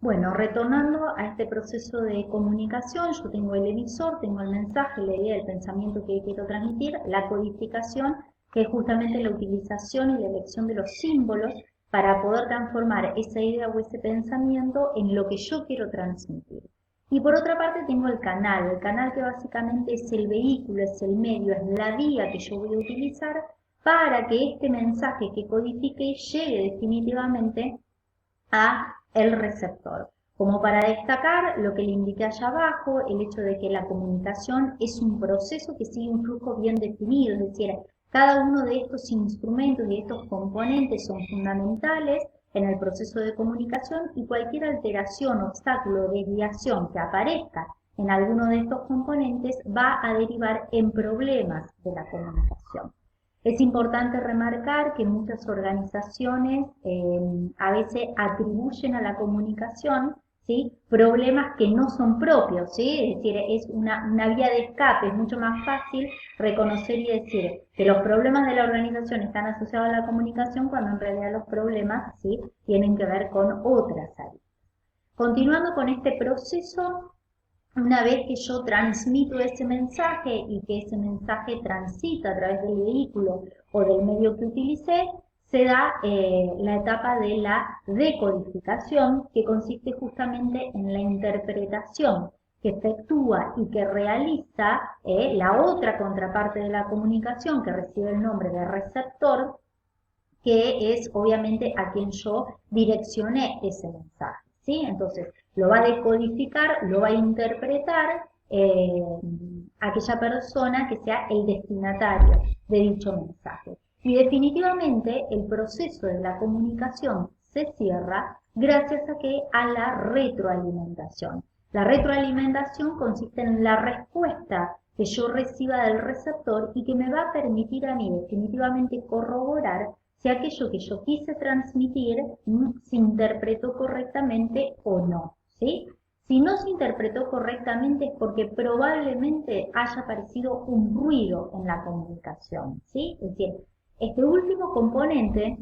Bueno, retornando a este proceso de comunicación, yo tengo el emisor, tengo el mensaje, la idea, el pensamiento que quiero transmitir, la codificación, que es justamente la utilización y la elección de los símbolos para poder transformar esa idea o ese pensamiento en lo que yo quiero transmitir. Y por otra parte tengo el canal que básicamente es el vehículo, es el medio, es la vía que yo voy a utilizar para que este mensaje que codifique llegue definitivamente a el receptor. Como para destacar lo que le indiqué allá abajo, el hecho de que la comunicación es un proceso que sigue un flujo bien definido, es decir, cada uno de estos instrumentos y estos componentes son fundamentales en el proceso de comunicación y cualquier alteración, obstáculo, desviación que aparezca en alguno de estos componentes va a derivar en problemas de la comunicación. Es importante remarcar que muchas organizaciones a veces atribuyen a la comunicación, ¿sí?, problemas que no son propios, ¿sí? Es decir, es una vía de escape, es mucho más fácil reconocer y decir que los problemas de la organización están asociados a la comunicación cuando en realidad los problemas, ¿sí?, tienen que ver con otras áreas. Continuando con este proceso, una vez que yo transmito ese mensaje y que ese mensaje transita a través del vehículo o del medio que utilicé, se da la etapa de la decodificación, que consiste justamente en la interpretación que efectúa y que realiza la otra contraparte de la comunicación, que recibe el nombre de receptor, que es obviamente a quien yo direccioné ese mensaje, ¿sí? Entonces, lo va a decodificar, lo va a interpretar aquella persona que sea el destinatario de dicho mensaje. Y definitivamente el proceso de la comunicación se cierra gracias a la retroalimentación. La retroalimentación consiste en la respuesta que yo reciba del receptor y que me va a permitir a mí definitivamente corroborar si aquello que yo quise transmitir se interpretó correctamente o no, ¿sí? Si no se interpretó correctamente es porque probablemente haya aparecido un ruido en la comunicación, ¿sí? Es decir, este último componente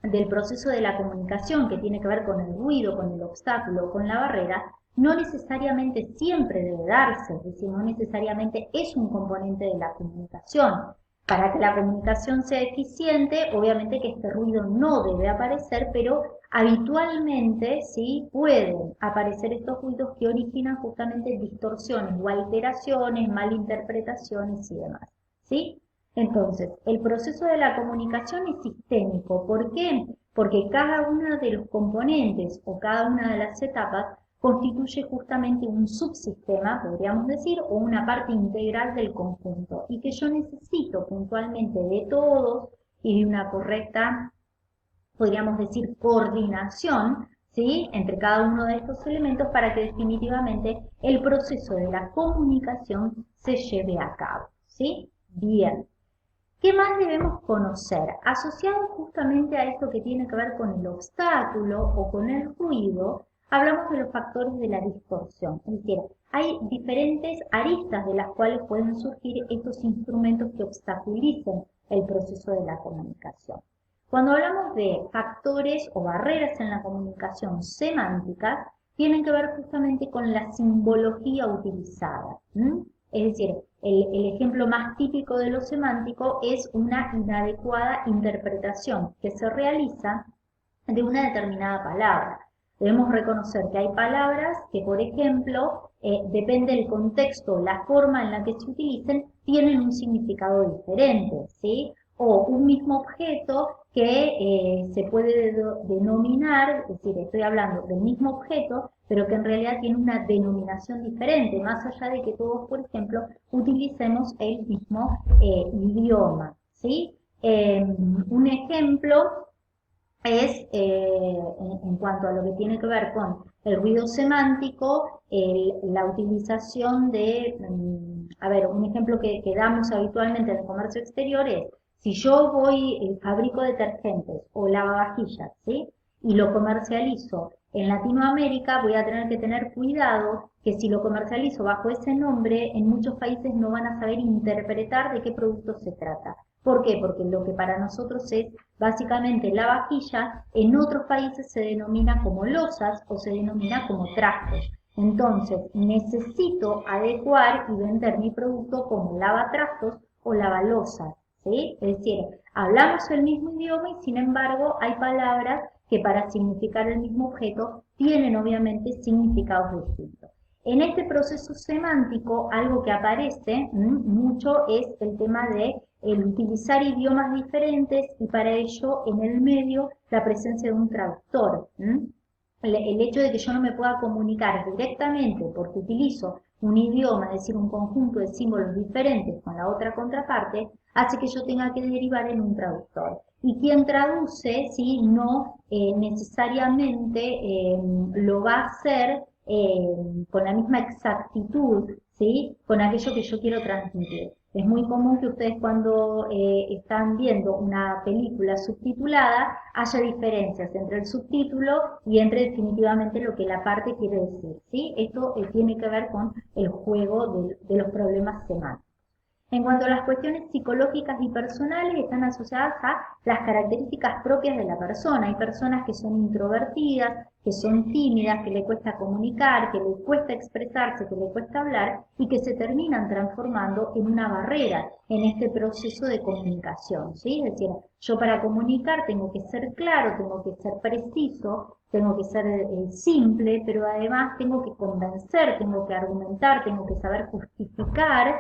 del proceso de la comunicación, que tiene que ver con el ruido, con el obstáculo, con la barrera, no necesariamente siempre debe darse, es decir, no necesariamente es un componente de la comunicación. Para que la comunicación sea eficiente, obviamente que este ruido no debe aparecer, pero habitualmente sí pueden aparecer estos ruidos que originan justamente distorsiones o alteraciones, malinterpretaciones y demás, ¿sí? Entonces, el proceso de la comunicación es sistémico. ¿Por qué? Porque cada uno de los componentes o cada una de las etapas constituye justamente un subsistema, podríamos decir, o una parte integral del conjunto, y que yo necesito puntualmente de todos y de una correcta, podríamos decir, coordinación, ¿sí?, entre cada uno de estos elementos para que definitivamente el proceso de la comunicación se lleve a cabo, ¿sí? Bien. ¿Qué más debemos conocer? Asociado justamente a esto que tiene que ver con el obstáculo o con el ruido, hablamos de los factores de la distorsión. Es decir, hay diferentes aristas de las cuales pueden surgir estos instrumentos que obstaculicen el proceso de la comunicación. Cuando hablamos de factores o barreras en la comunicación semánticas, tienen que ver justamente con la simbología utilizada. Es decir, el ejemplo más típico de lo semántico es una inadecuada interpretación que se realiza de una determinada palabra. Debemos reconocer que hay palabras que, por ejemplo, depende del contexto, la forma en la que se utilicen, tienen un significado diferente, ¿sí? O un mismo objeto que se puede denominar, es decir, estoy hablando del mismo objeto, pero que en realidad tiene una denominación diferente, más allá de que todos, por ejemplo, utilicemos el mismo idioma, ¿sí? Un ejemplo es, en cuanto a lo que tiene que ver con el ruido semántico, la utilización de, a ver, un ejemplo que damos habitualmente en el comercio exterior es, si yo voy, fabrico detergentes o lavavajillas, ¿sí?, y lo comercializo en Latinoamérica, voy a tener que tener cuidado que si lo comercializo bajo ese nombre, en muchos países no van a saber interpretar de qué producto se trata. ¿Por qué? Porque lo que para nosotros es básicamente la vajilla, en otros países se denomina como losas o se denomina como trastos. Entonces, necesito adecuar y vender mi producto como lavatrastos o lavalosas, ¿sí? Es decir, hablamos el mismo idioma y sin embargo hay palabras que para significar el mismo objeto tienen obviamente significados distintos. En este proceso semántico, algo que aparece mucho es el tema de el utilizar idiomas diferentes y para ello en el medio la presencia de un traductor. El hecho de que yo no me pueda comunicar directamente porque utilizo un idioma, es decir, un conjunto de símbolos diferentes con la otra contraparte, hace que yo tenga que derivar en un traductor. Y quien traduce, ¿sí? No necesariamente lo va a hacer con la misma exactitud, ¿sí? Con aquello que yo quiero transmitir. Es muy común que ustedes cuando están viendo una película subtitulada haya diferencias entre el subtítulo y entre definitivamente lo que la parte quiere decir, ¿sí? Esto tiene que ver con el juego de los problemas semánticos. En cuanto a las cuestiones psicológicas y personales, están asociadas a las características propias de la persona. Hay personas que son introvertidas, que son tímidas, que le cuesta comunicar, que le cuesta expresarse, que le cuesta hablar y que se terminan transformando en una barrera en este proceso de comunicación, ¿sí? Es decir, yo para comunicar tengo que ser claro, tengo que ser preciso, tengo que ser simple, pero además tengo que convencer, tengo que argumentar, tengo que saber justificar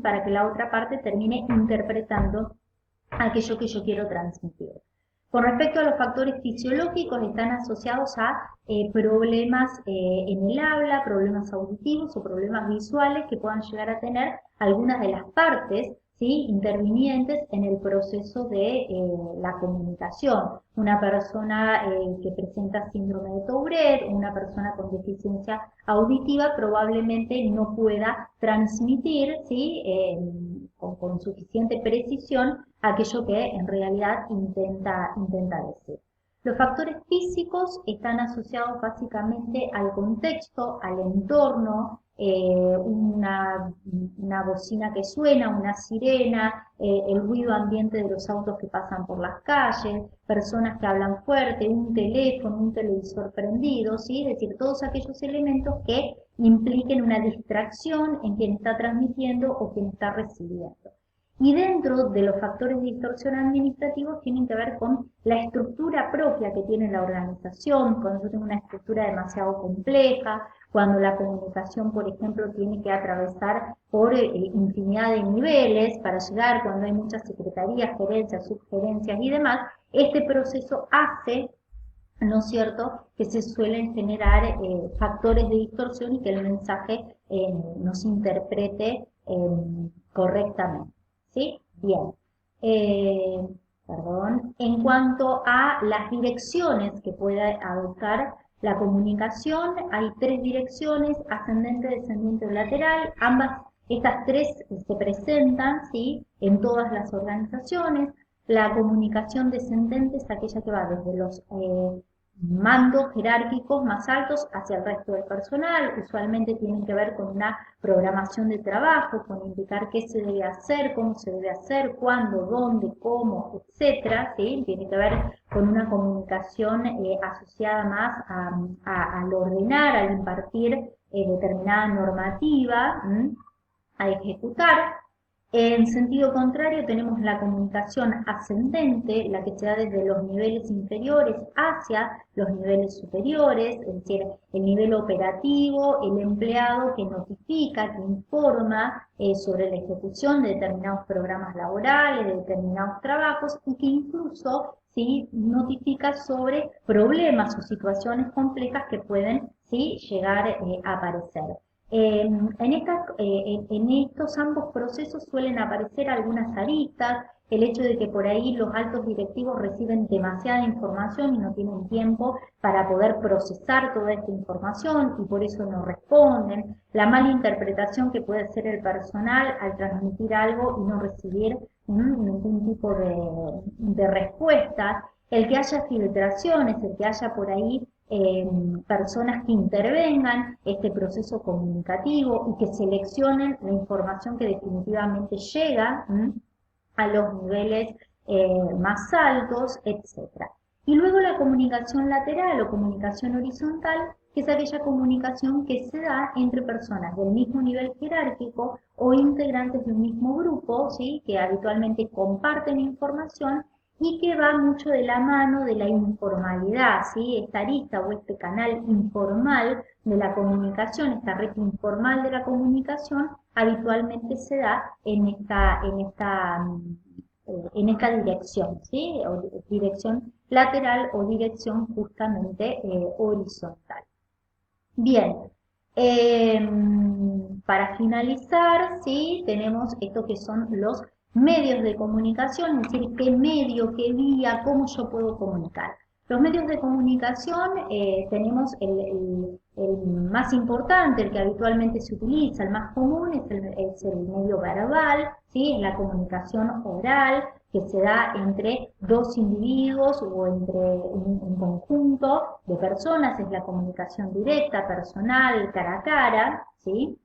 para que la otra parte termine interpretando aquello que yo quiero transmitir. Con respecto a los factores fisiológicos, están asociados a problemas en el habla, problemas auditivos o problemas visuales que puedan llegar a tener algunas de las partes, ¿sí? Intervinientes en el proceso de la comunicación. Una persona que presenta síndrome de Tourette, una persona con deficiencia auditiva probablemente no pueda transmitir, ¿sí? Con suficiente precisión aquello que en realidad intenta decir. Los factores físicos están asociados básicamente al contexto, al entorno, una bocina que suena, una sirena, el ruido ambiente de los autos que pasan por las calles, personas que hablan fuerte, un teléfono, un televisor prendido, ¿sí? Es decir, todos aquellos elementos que impliquen una distracción en quien está transmitiendo o quien está recibiendo. Y dentro de los factores de distorsión administrativos tienen que ver con la estructura propia que tiene la organización, cuando yo tengo una estructura demasiado compleja, cuando la comunicación, por ejemplo, tiene que atravesar por infinidad de niveles para llegar, cuando hay muchas secretarías, gerencias, subgerencias y demás, este proceso hace, ¿no es cierto?, que se suelen generar factores de distorsión y que el mensaje no se interprete correctamente. ¿Sí? Bien. Perdón. En cuanto a las direcciones que puede adoptar la comunicación, hay 3 direcciones, ascendente, descendente o lateral. Estas 3 se presentan, ¿sí?, en todas las organizaciones. La comunicación descendente es aquella que va desde los mandos jerárquicos más altos hacia el resto del personal, usualmente tienen que ver con una programación de trabajo, con indicar qué se debe hacer, cómo se debe hacer, cuándo, dónde, cómo, etcétera, ¿sí? Tiene que ver con una comunicación asociada más al ordenar, al impartir determinada normativa, a ejecutar. En sentido contrario, tenemos la comunicación ascendente, la que se da desde los niveles inferiores hacia los niveles superiores, es decir, el nivel operativo, el empleado que notifica, que informa sobre la ejecución de determinados programas laborales, de determinados trabajos y que incluso ¿sí?, notifica sobre problemas o situaciones complejas que pueden ¿sí?, llegar a aparecer. En estos ambos procesos suelen aparecer algunas aristas, el hecho de que por ahí los altos directivos reciben demasiada información y no tienen tiempo para poder procesar toda esta información y por eso no responden, la mala interpretación que puede hacer el personal al transmitir algo y no recibir ningún tipo de respuesta, el que haya filtraciones, el que haya por ahí personas que intervengan este proceso comunicativo y que seleccionen la información que definitivamente llega a los niveles más altos, etc. Y luego la comunicación lateral o comunicación horizontal, que es aquella comunicación que se da entre personas del mismo nivel jerárquico o integrantes de un mismo grupo, ¿sí? Que habitualmente comparten información y que va mucho de la mano de la informalidad, ¿sí? Esta arista o este canal informal de la comunicación, esta red informal de la comunicación, habitualmente se da en esta dirección, ¿sí? O dirección lateral o dirección justamente horizontal. Bien, para finalizar, ¿sí? Tenemos esto que son los medios de comunicación, es decir, qué medio, qué vía, cómo yo puedo comunicar. Los medios de comunicación tenemos el más importante, el que habitualmente se utiliza, el más común, es el medio verbal, ¿sí? Es la comunicación oral que se da entre dos individuos o entre un conjunto de personas, es la comunicación directa, personal, cara a cara, ¿sí?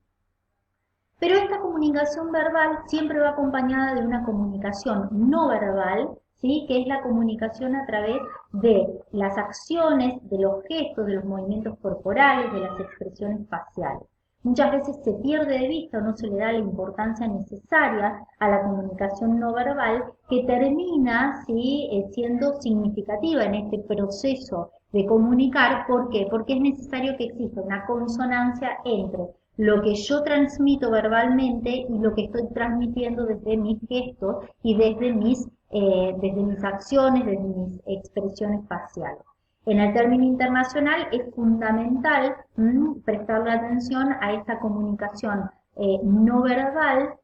Pero esta comunicación verbal siempre va acompañada de una comunicación no verbal, ¿sí? Que es la comunicación a través de las acciones, de los gestos, de los movimientos corporales, de las expresiones faciales. Muchas veces se pierde de vista o no se le da la importancia necesaria a la comunicación no verbal que termina, ¿sí? Siendo significativa en este proceso de comunicar. ¿Por qué? Porque es necesario que exista una consonancia entre lo que yo transmito verbalmente y lo que estoy transmitiendo desde mis gestos y desde mis acciones, desde mis expresiones faciales. En el término internacional es fundamental prestarle atención a esta comunicación no verbal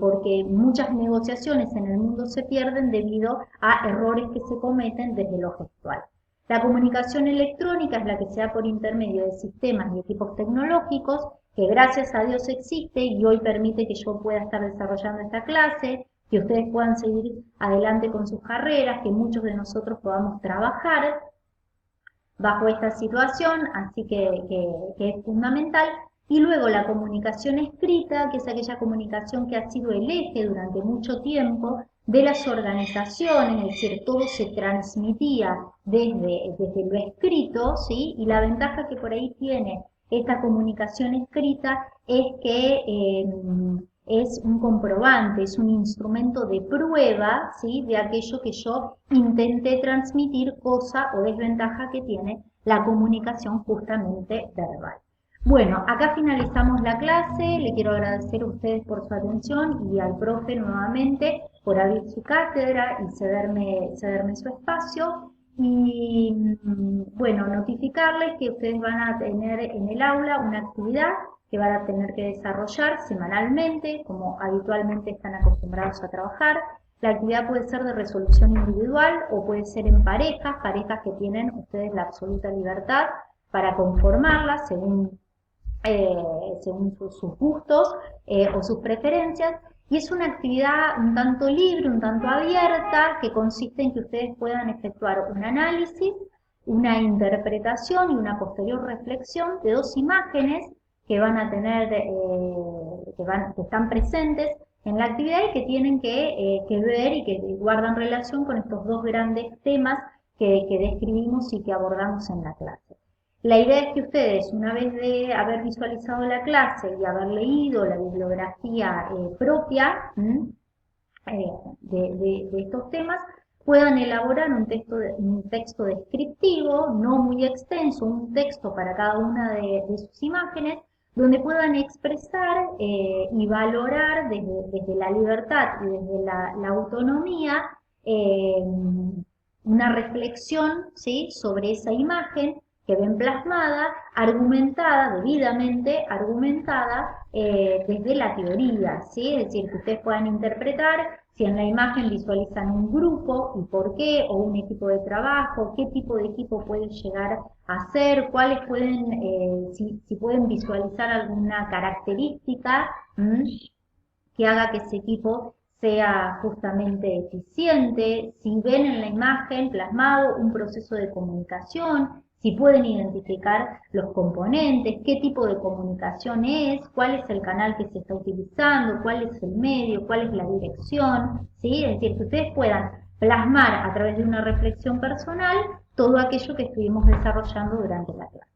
porque muchas negociaciones en el mundo se pierden debido a errores que se cometen desde lo gestual. La comunicación electrónica es la que se da por intermedio de sistemas y equipos tecnológicos que gracias a Dios existe y hoy permite que yo pueda estar desarrollando esta clase, que ustedes puedan seguir adelante con sus carreras, que muchos de nosotros podamos trabajar bajo esta situación, así que es fundamental. Y luego la comunicación escrita, que es aquella comunicación que ha sido el eje durante mucho tiempo de las organizaciones, es decir, todo se transmitía desde lo escrito, ¿sí? Y la ventaja que por ahí tiene esta comunicación escrita es que es un comprobante, es un instrumento de prueba, ¿sí? De aquello que yo intenté transmitir, cosa o desventaja que tiene la comunicación justamente verbal. Bueno, acá finalizamos la clase, le quiero agradecer a ustedes por su atención y al profe nuevamente por abrir su cátedra y cederme su espacio. Y bueno, notificarles que ustedes van a tener en el aula una actividad que van a tener que desarrollar semanalmente, como habitualmente están acostumbrados a trabajar. La actividad puede ser de resolución individual o puede ser en parejas que tienen ustedes la absoluta libertad para conformarlas según sus gustos o sus preferencias. Y es una actividad un tanto libre, un tanto abierta, que consiste en que ustedes puedan efectuar un análisis, una interpretación y una posterior reflexión de dos imágenes que van a tener, que están presentes en la actividad y que tienen que ver y que guardan relación con estos dos grandes temas que describimos y que abordamos en la clase. La idea es que ustedes, una vez de haber visualizado la clase y haber leído la bibliografía propia de estos temas, puedan elaborar un texto descriptivo, no muy extenso, un texto para cada una de sus imágenes, donde puedan expresar y valorar desde la libertad y desde la autonomía una reflexión, ¿sí? Sobre esa imagen que ven plasmada, argumentada, debidamente argumentada desde la teoría, ¿sí? Es decir, que ustedes puedan interpretar si en la imagen visualizan un grupo y por qué, o un equipo de trabajo, qué tipo de equipo puede llegar a ser, cuáles pueden, si pueden visualizar alguna característica que haga que ese equipo sea justamente eficiente, si ven en la imagen plasmado un proceso de comunicación, si pueden identificar los componentes, qué tipo de comunicación es, cuál es el canal que se está utilizando, cuál es el medio, cuál es la dirección, ¿sí? Es decir, que ustedes puedan plasmar a través de una reflexión personal todo aquello que estuvimos desarrollando durante la clase.